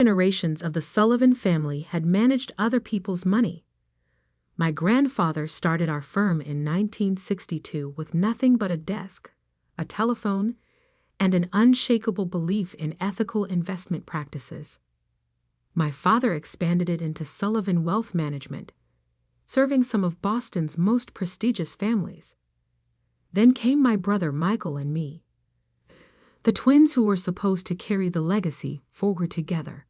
Generations of the Sullivan family had managed other people's money. My grandfather started our firm in 1962 with nothing but a desk, a telephone, and an unshakable belief in ethical investment practices. My father expanded it into Sullivan Wealth Management, serving some of Boston's most prestigious families. Then came my brother Michael and me, the twins who were supposed to carry the legacy forward together.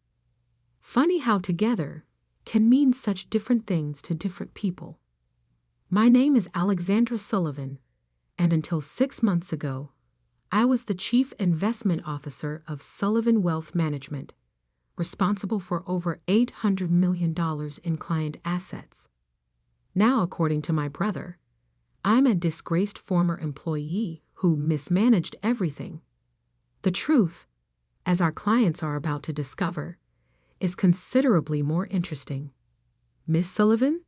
Funny how together can mean such different things to different people. My name is Alexandra Sullivan, and until 6 months ago, I was the Chief Investment Officer of Sullivan Wealth Management, responsible for over $800 million in client assets. Now, according to my brother, I'm a disgraced former employee who mismanaged everything. The truth, as our clients are about to discover, is considerably more interesting. Miss Sullivan?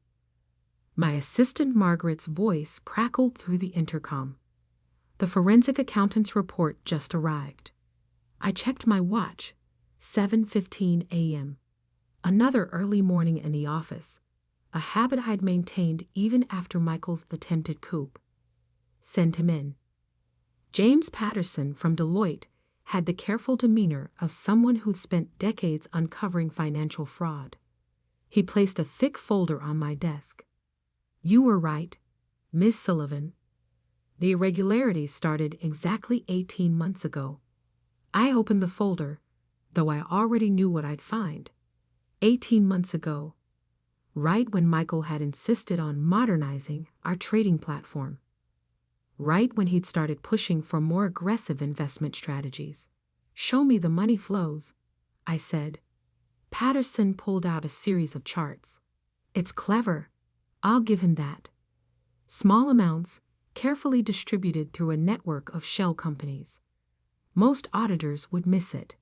My assistant Margaret's voice crackled through the intercom. The forensic accountant's report just arrived. I checked my watch. 7:15 a.m. Another early morning in the office, a habit I'd maintained even after Michael's attempted coup. Send him in. James Patterson from Deloitte had the careful demeanor of someone who'd spent decades uncovering financial fraud. He placed a thick folder on my desk. You were right, Miss Sullivan. The irregularities started exactly 18 months ago. I opened the folder, though I already knew what I'd find. 18 months ago, right when Michael had insisted on modernizing our trading platform. Right when he'd started pushing for more aggressive investment strategies. Show me the money flows, I said. Patterson pulled out a series of charts. It's clever. I'll give him that. Small amounts, carefully distributed through a network of shell companies. Most auditors would miss it.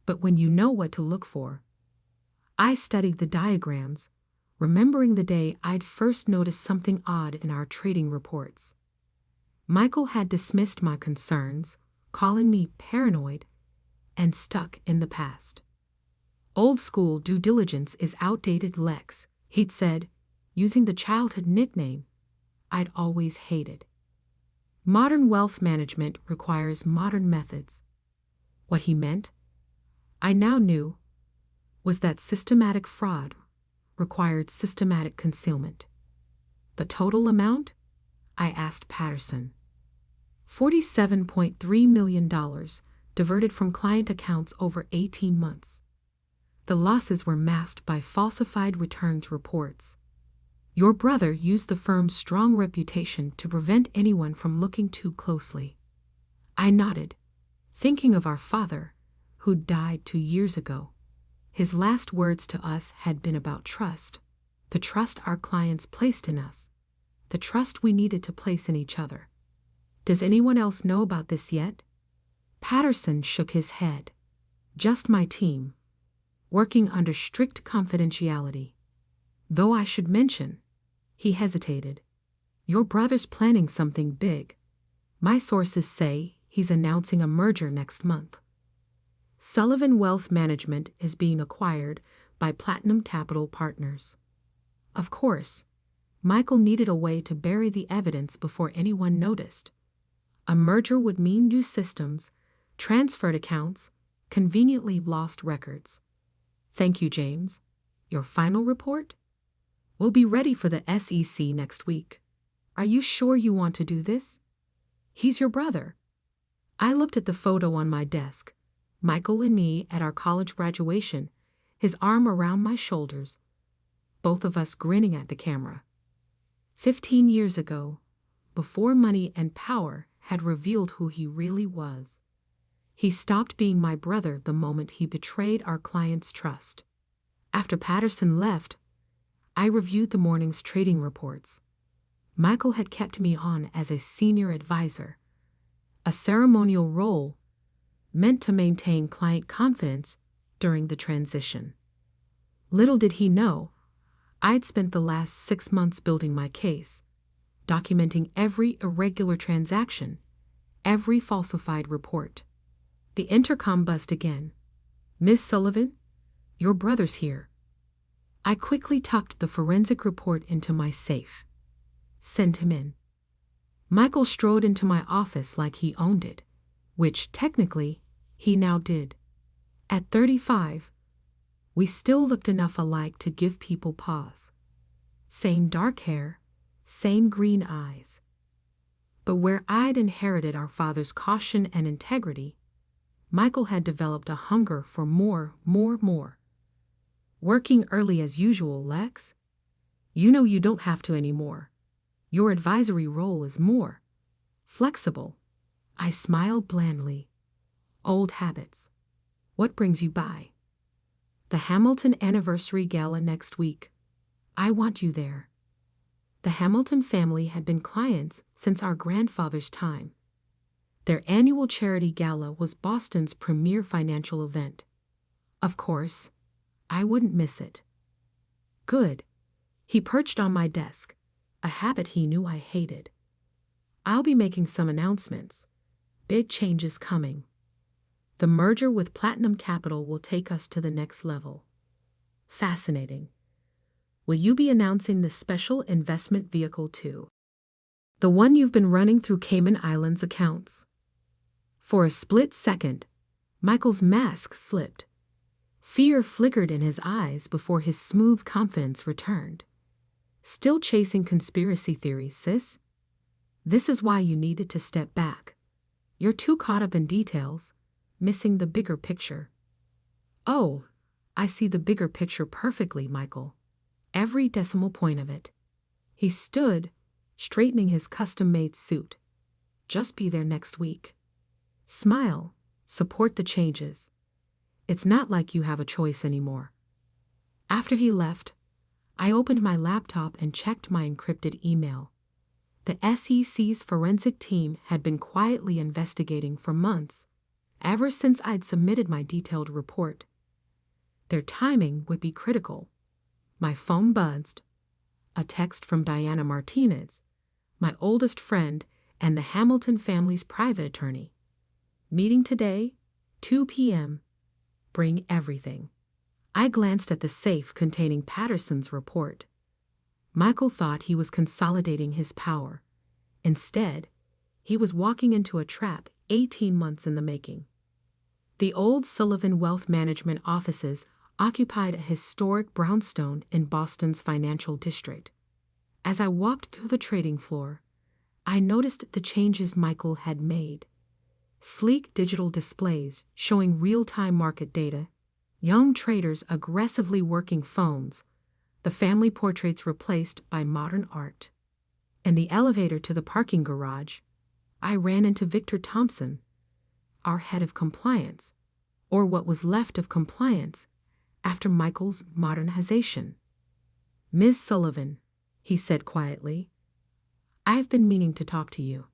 But when you know what to look for. I studied the diagrams, remembering the day I'd first noticed something odd in our trading reports. Michael had dismissed my concerns, calling me paranoid and stuck in the past. Old school due diligence is outdated, Lex, he'd said, using the childhood nickname I'd always hated. Modern wealth management requires modern methods. What he meant, I now knew, was that systematic fraud required systematic concealment. The total amount? I asked Patterson. $47.3 million diverted from client accounts over 18 months. The losses were masked by falsified returns reports. Your brother used the firm's strong reputation to prevent anyone from looking too closely. I nodded, thinking of our father, who died 2 years ago. His last words to us had been about trust, the trust our clients placed in us, the trust we needed to place in each other. Does anyone else know about this yet? Patterson shook his head. Just my team, working under strict confidentiality. Though I should mention, he hesitated, your brother's planning something big. My sources say he's announcing a merger next month. Sullivan Wealth Management is being acquired by Platinum Capital Partners. Of course, Michael needed a way to bury the evidence before anyone noticed. A merger would mean new systems, transferred accounts, conveniently lost records. Thank you, James. Your final report? We'll be ready for the SEC next week. Are you sure you want to do this? He's your brother. I looked at the photo on my desk. Michael and me at our college graduation, his arm around my shoulders, both of us grinning at the camera. 15 years ago, before money and power had revealed who he really was. He stopped being my brother the moment he betrayed our client's trust. After Patterson left, I reviewed the morning's trading reports. Michael had kept me on as a senior advisor, a ceremonial role meant to maintain client confidence during the transition. Little did he know, I'd spent the last 6 months building my case, documenting every irregular transaction, every falsified report. The intercom buzzed again. Miss Sullivan, Your brother's here. I quickly tucked the forensic report into my safe. Send him in. Michael strode into my office like he owned it, which, technically, he now did. At 35, we still looked enough alike to give people pause. Same dark hair, same green eyes. But where I'd inherited our father's caution and integrity, Michael had developed a hunger for more. Working early as usual, Lex? You know you don't have to anymore. Your advisory role is more flexible. I smiled blandly. Old habits. What brings you by? The Hamilton Anniversary Gala next week. I want you there. The Hamilton family had been clients since our grandfather's time. Their annual charity gala was Boston's premier financial event. Of course, I wouldn't miss it. Good. He perched on my desk, a habit he knew I hated. I'll be making some announcements. Big changes coming. The merger with Platinum Capital will take us to the next level. Fascinating. Will you be announcing the special investment vehicle too? The one you've been running through Cayman Islands accounts. For a split second, Michael's mask slipped. Fear flickered in his eyes before his smooth confidence returned. Still chasing conspiracy theories, sis? This is why you needed to step back. You're too caught up in details, missing the bigger picture. Oh, I see the bigger picture perfectly, Michael. Every decimal point of it. He stood, straightening his custom-made suit. Just be there next week. Smile, support the changes. It's not like you have a choice anymore. After he left, I opened my laptop and checked my encrypted email. The SEC's forensic team had been quietly investigating for months, ever since I'd submitted my detailed report. Their timing would be critical. My phone buzzed. A text from Diana Martinez, my oldest friend and the Hamilton family's private attorney. Meeting today, 2 p.m. Bring everything. I glanced at the safe containing Patterson's report. Michael thought he was consolidating his power. Instead, he was walking into a trap 18 months in the making. The old Sullivan Wealth Management offices occupied a historic brownstone in Boston's financial district. As I walked through the trading floor, I noticed the changes Michael had made. Sleek digital displays showing real-time market data, young traders aggressively working phones, the family portraits replaced by modern art. In the elevator to the parking garage, I ran into Victor Thompson, our head of compliance, or what was left of compliance after Michael's modernization. Ms. Sullivan, he said quietly, I've been meaning to talk to you.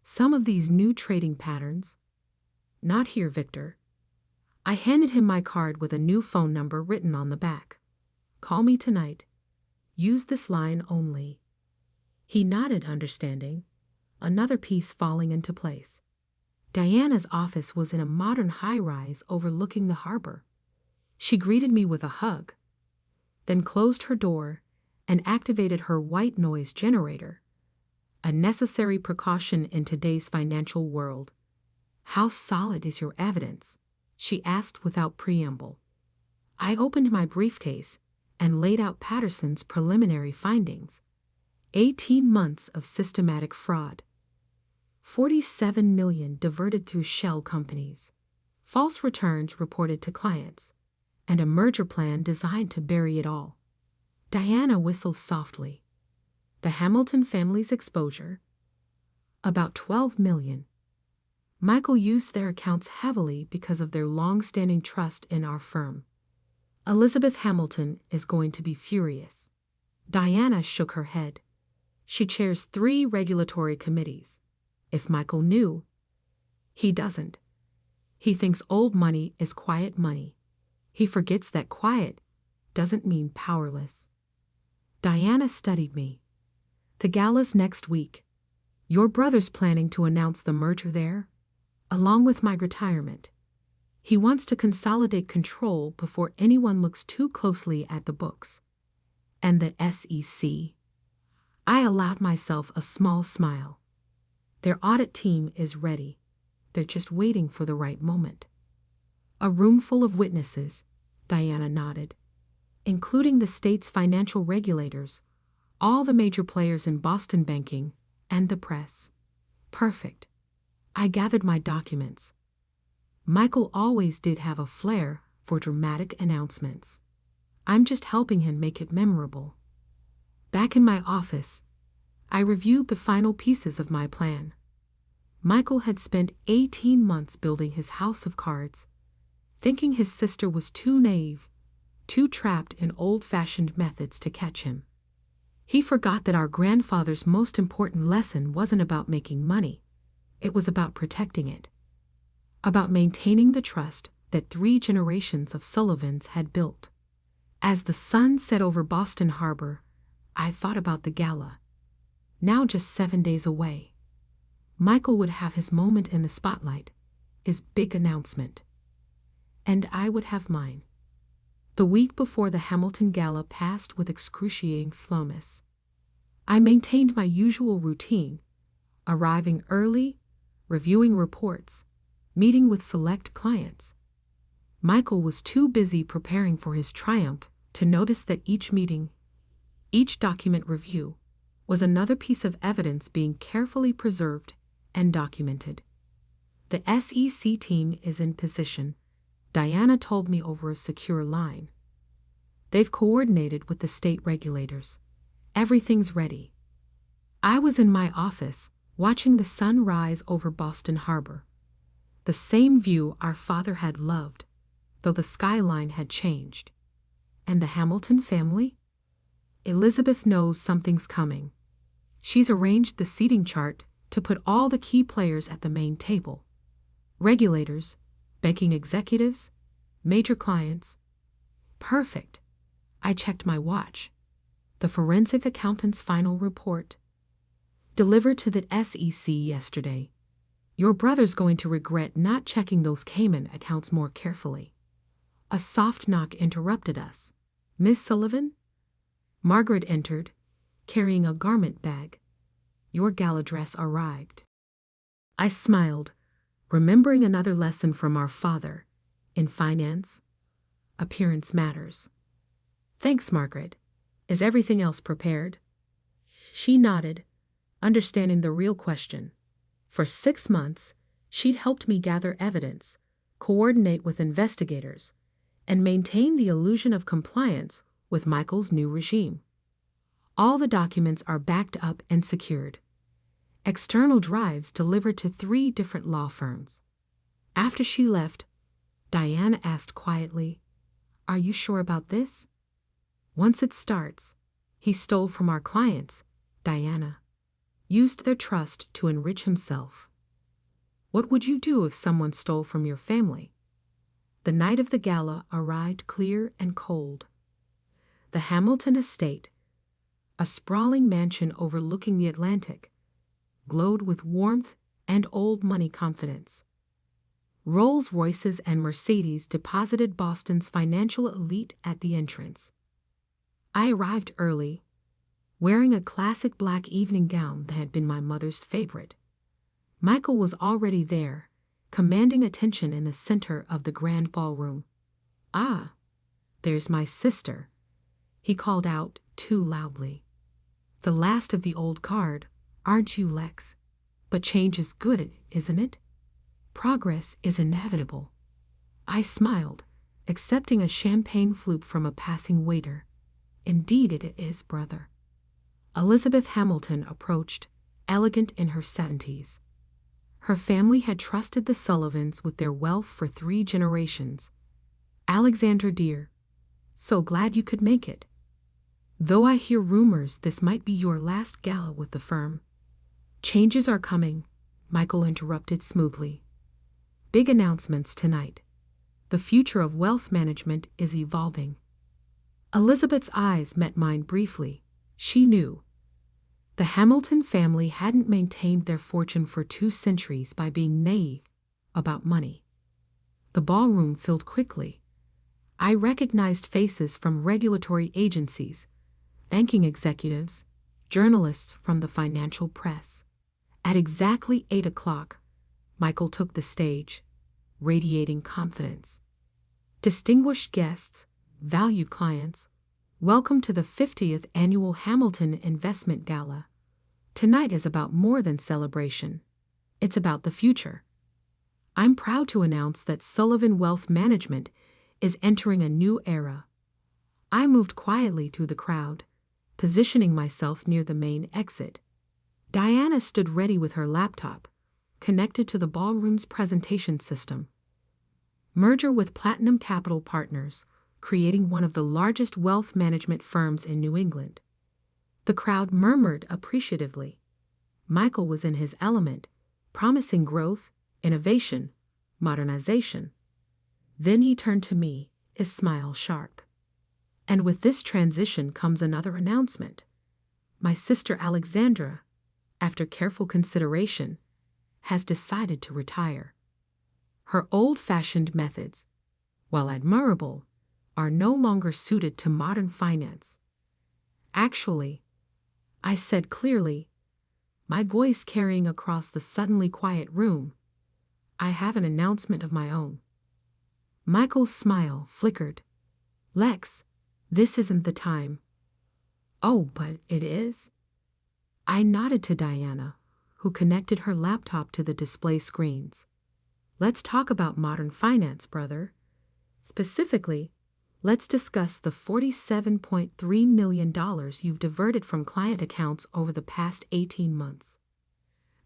Some of these new trading patterns. Not here, Victor. I handed him my card with a new phone number written on the back. Call me tonight. Use this line only. He nodded, understanding, another piece falling into place. Diana's office was in a modern high-rise overlooking the harbor. She greeted me with a hug, then closed her door and activated her white noise generator, a necessary precaution in today's financial world. How solid is your evidence? She asked without preamble. I opened my briefcase and laid out Patterson's preliminary findings. 18 months of systematic fraud. 47 million diverted through shell companies. False returns reported to clients. And a merger plan designed to bury it all. Diana whistled softly. The Hamilton family's exposure? About 12 million. Michael used their accounts heavily because of their long-standing trust in our firm. Elizabeth Hamilton is going to be furious. Diana shook her head. She chairs 3 regulatory committees. If Michael knew, he doesn't. He thinks old money is quiet money. He forgets that quiet doesn't mean powerless. Diana studied me. The gala's next week. Your brother's planning to announce the merger there, along with my retirement. He wants to consolidate control before anyone looks too closely at the books. And the SEC? I allowed myself a small smile. Their audit team is ready. They're just waiting for the right moment. A room full of witnesses, Diana nodded, including the state's financial regulators, all the major players in Boston banking, and the press. Perfect. I gathered my documents. Michael always did have a flair for dramatic announcements. I'm just helping him make it memorable. Back in my office, I reviewed the final pieces of my plan. Michael had spent 18 months building his house of cards, thinking his sister was too naive, too trapped in old-fashioned methods to catch him. He forgot that our grandfather's most important lesson wasn't about making money. It was about protecting it. About maintaining the trust that 3 generations of Sullivans had built. As the sun set over Boston Harbor, I thought about the gala. Now just 7 days away. Michael would have his moment in the spotlight, his big announcement. And I would have mine. The week before the Hamilton Gala passed with excruciating slowness. I maintained my usual routine, arriving early, reviewing reports, meeting with select clients. Michael was too busy preparing for his triumph to notice that each meeting, each document review, was another piece of evidence being carefully preserved and documented. The SEC team is in position, Diana told me over a secure line. They've coordinated with the state regulators. Everything's ready. I was in my office, watching the sun rise over Boston Harbor. The same view our father had loved, though the skyline had changed. And the Hamilton family? Elizabeth knows something's coming. She's arranged the seating chart to put all the key players at the main table. Regulators, banking executives, major clients. Perfect. I checked my watch. The forensic accountant's final report. Delivered to the SEC yesterday. Your brother's going to regret not checking those Cayman accounts more carefully. A soft knock interrupted us. Miss Sullivan? Margaret entered, carrying a garment bag. Your gala dress arrived. I smiled, remembering another lesson from our father. In finance, appearance matters. Thanks, Margaret. Is everything else prepared? She nodded, understanding the real question. For 6 months, she'd helped me gather evidence, coordinate with investigators, and maintain the illusion of compliance with Michael's new regime. All the documents are backed up and secured. External drives delivered to 3 different law firms. After she left, Diana asked quietly, "Are you sure about this?" Once it starts, he stole from our clients, Diana. Used their trust to enrich himself. What would you do if someone stole from your family? The night of the gala arrived clear and cold. The Hamilton estate, a sprawling mansion overlooking the Atlantic, glowed with warmth and old money confidence. Rolls-Royces and Mercedes deposited Boston's financial elite at the entrance. I arrived early, wearing a classic black evening gown that had been my mother's favorite. Michael was already there, commanding attention in the center of the grand ballroom. "Ah, there's my sister," he called out too loudly. "The last of the old guard, aren't you, Lex? But change is good, isn't it? Progress is inevitable." I smiled, accepting a champagne flute from a passing waiter. "Indeed it is, brother." Elizabeth Hamilton approached, elegant in her 70s. Her family had trusted the Sullivans with their wealth for 3 generations. "Alexander dear, so glad you could make it. Though I hear rumors this might be your last gala with the firm." "Changes are coming," Michael interrupted smoothly. "Big announcements tonight. The future of wealth management is evolving." Elizabeth's eyes met mine briefly. She knew. The Hamilton family hadn't maintained their fortune for 2 centuries by being naive about money. The ballroom filled quickly. I recognized faces from regulatory agencies, banking executives, journalists from the financial press. At exactly 8 o'clock, Michael took the stage, radiating confidence. Distinguished guests, valued clients, welcome to the 50th Annual Hamilton Investment Gala. Tonight is about more than celebration. It's about the future. I'm proud to announce that Sullivan Wealth Management is entering a new era. I moved quietly through the crowd, positioning myself near the main exit. Diana stood ready with her laptop, connected to the ballroom's presentation system. Merger with Platinum Capital Partners, creating one of the largest wealth management firms in New England. The crowd murmured appreciatively. Michael was in his element, promising growth, innovation, modernization. Then he turned to me, his smile sharp. And with this transition comes another announcement. My sister Alexandra, after careful consideration, has decided to retire. Her old-fashioned methods, while admirable, are no longer suited to modern finance. Actually, I said clearly, my voice carrying across the suddenly quiet room, I have an announcement of my own. Michael's smile flickered. Lex, this isn't the time. Oh, but it is? I nodded to Diana, who connected her laptop to the display screens. Let's talk about modern finance, brother. Specifically, let's discuss the $47.3 million you've diverted from client accounts over the past 18 months.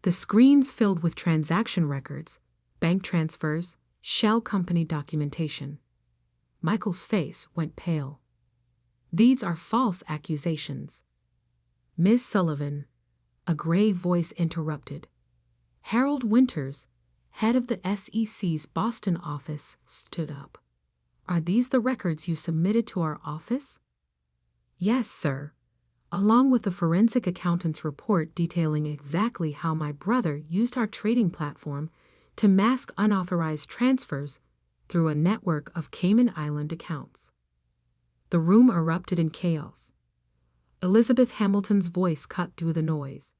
The screens filled with transaction records, bank transfers, shell company documentation. Michael's face went pale. These are false accusations. Ms. Sullivan, a grave voice interrupted. Harold Winters, head of the SEC's Boston office, stood up. Are these the records you submitted to our office? Yes, sir, along with the forensic accountant's report detailing exactly how my brother used our trading platform to mask unauthorized transfers through a network of Cayman Island accounts. The room erupted in chaos. Elizabeth Hamilton's voice cut through the noise.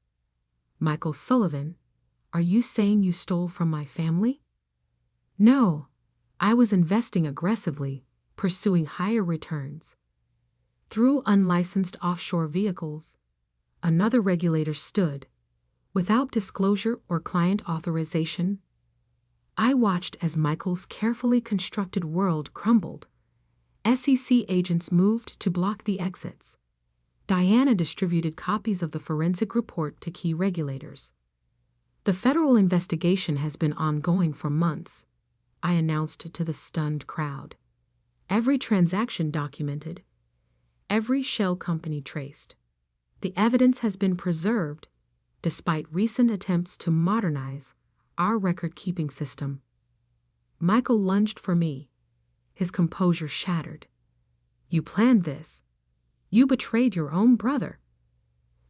Michael Sullivan, are you saying you stole from my family? No, I was investing aggressively, pursuing higher returns. Through unlicensed offshore vehicles, another regulator stood, without disclosure or client authorization. I watched as Michael's carefully constructed world crumbled. SEC agents moved to block the exits. Diana distributed copies of the forensic report to key regulators. The federal investigation has been ongoing for months, I announced to the stunned crowd. Every transaction documented, every shell company traced. The evidence has been preserved, despite recent attempts to modernize our record-keeping system. Michael lunged for me, his composure shattered. You planned this. You betrayed your own brother.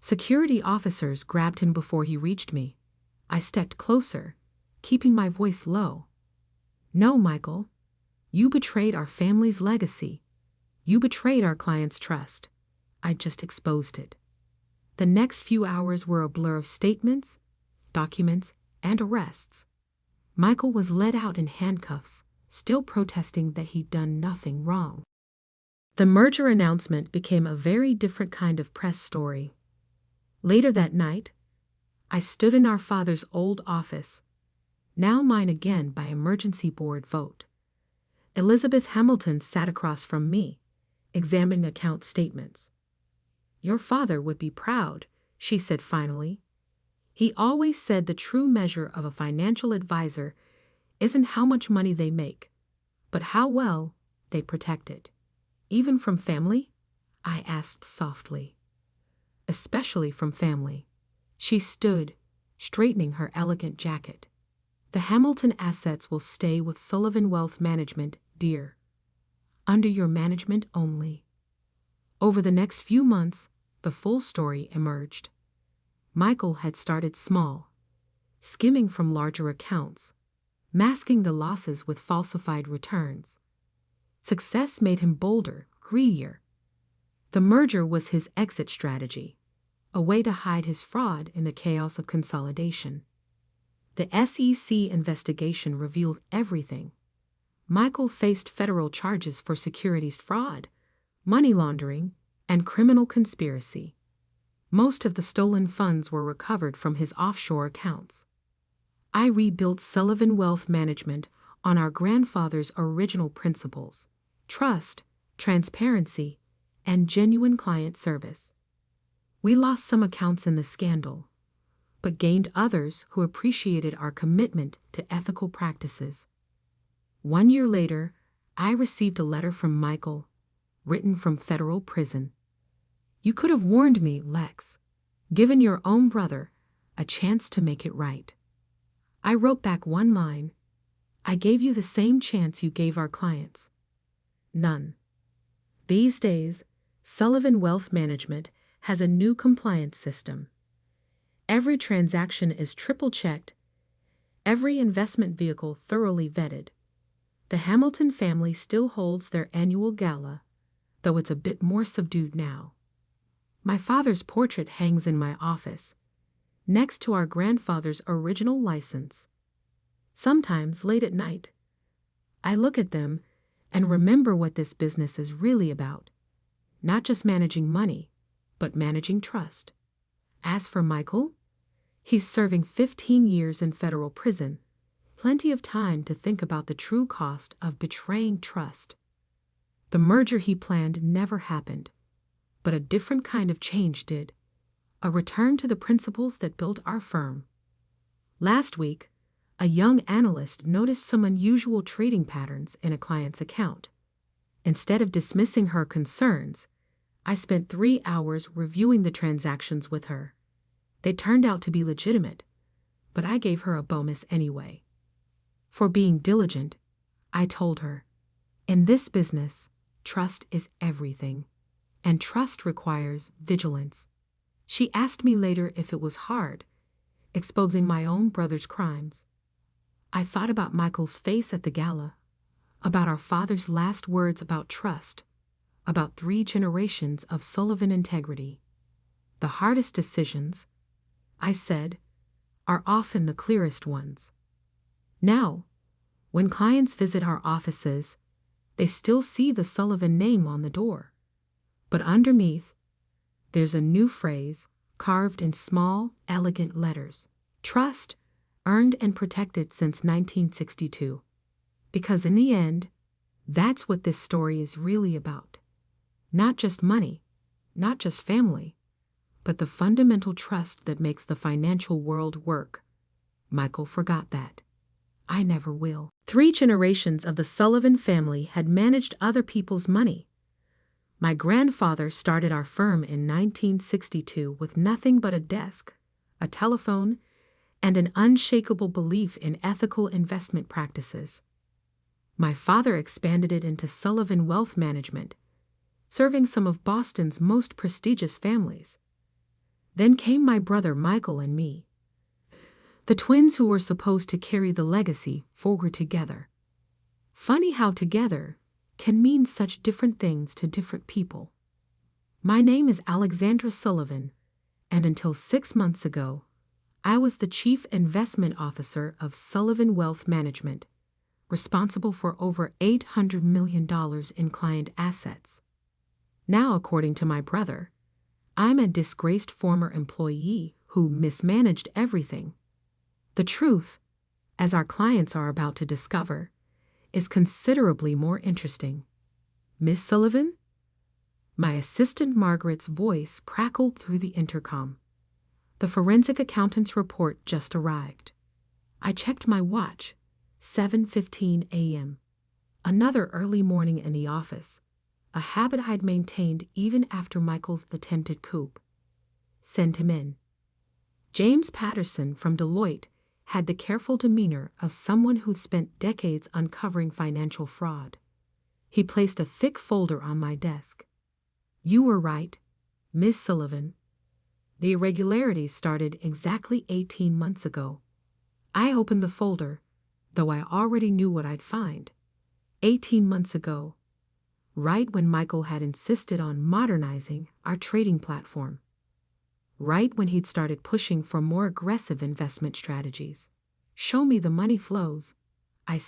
Security officers grabbed him before he reached me. I stepped closer, keeping my voice low. No, Michael. You betrayed our family's legacy. You betrayed our client's trust. I just exposed it. The next few hours were a blur of statements, documents, and arrests. Michael was led out in handcuffs, still protesting that he'd done nothing wrong. The merger announcement became a very different kind of press story. Later that night, I stood in our father's old office, now mine again by emergency board vote. Elizabeth Hamilton sat across from me, examining account statements. Your father would be proud, she said finally. He always said the true measure of a financial advisor isn't how much money they make, but how well they protect it. Even from family? I asked softly. Especially from family. She stood, straightening her elegant jacket. The Hamilton assets will stay with Sullivan Wealth Management, dear. Under your management only. Over the next few months, the full story emerged. Michael had started small, skimming from larger accounts, masking the losses with falsified returns. Success made him bolder, greedier. The merger was his exit strategy, a way to hide his fraud in the chaos of consolidation. The SEC investigation revealed everything. Michael faced federal charges for securities fraud, money laundering, and criminal conspiracy. Most of the stolen funds were recovered from his offshore accounts. I rebuilt Sullivan Wealth Management on our grandfather's original principles: trust, transparency, and genuine client service. We lost some accounts in the scandal, but gained others who appreciated our commitment to ethical practices. 1 year later, I received a letter from Michael, written from federal prison. "You could have warned me, Lex, given your own brother a chance to make it right." I wrote back one line: "I gave you the same chance you gave our clients." None. These days, Sullivan Wealth Management has a new compliance system. Every transaction is triple-checked, every investment vehicle thoroughly vetted. The Hamilton family still holds their annual gala, though it's a bit more subdued now. My father's portrait hangs in my office, next to our grandfather's original license. Sometimes, late at night, I look at them and remember what this business is really about. Not just managing money, but managing trust. As for Michael, he's serving 15 years in federal prison. Plenty of time to think about the true cost of betraying trust. The merger he planned never happened, but a different kind of change did. A return to the principles that built our firm. Last week, a young analyst noticed some unusual trading patterns in a client's account. Instead of dismissing her concerns, I spent 3 hours reviewing the transactions with her. They turned out to be legitimate, but I gave her a bonus anyway. For being diligent, I told her, in this business, trust is everything, and trust requires vigilance. She asked me later if it was hard, exposing my own brother's crimes. I thought about Michael's face at the gala, about our father's last words about trust, about 3 generations of Sullivan integrity. The hardest decisions, I said, are often the clearest ones. Now, when clients visit our offices, they still see the Sullivan name on the door. But underneath, there's a new phrase carved in small, elegant letters: trust, earned and protected since 1962. Because in the end, that's what this story is really about. Not just money, not just family, but the fundamental trust that makes the financial world work. Michael forgot that. I never will. 3 generations of the Sullivan family had managed other people's money. My grandfather started our firm in 1962 with nothing but a desk, a telephone, and an unshakable belief in ethical investment practices. My father expanded it into Sullivan Wealth Management, serving some of Boston's most prestigious families. Then came my brother Michael and me, the twins who were supposed to carry the legacy forward together. Funny how together can mean such different things to different people. My name is Alexandra Sullivan, and until 6 months ago, I was the Chief Investment Officer of Sullivan Wealth Management, responsible for over $800 million in client assets. Now, according to my brother, I'm a disgraced former employee who mismanaged everything. The truth, as our clients are about to discover, is considerably more interesting. Miss Sullivan? My assistant Margaret's voice crackled through the intercom. The forensic accountant's report just arrived. I checked my watch, 7:15 a.m. Another early morning in the office, a habit I'd maintained even after Michael's attempted coup. Send him in. James Patterson from Deloitte had the careful demeanor of someone who'd spent decades uncovering financial fraud. He placed a thick folder on my desk. "You were right, Miss Sullivan. The irregularities started exactly 18 months ago." I opened the folder, though I already knew what I'd find. 18 months ago, right when Michael had insisted on modernizing our trading platform, right when he'd started pushing for more aggressive investment strategies. Show me the money flows.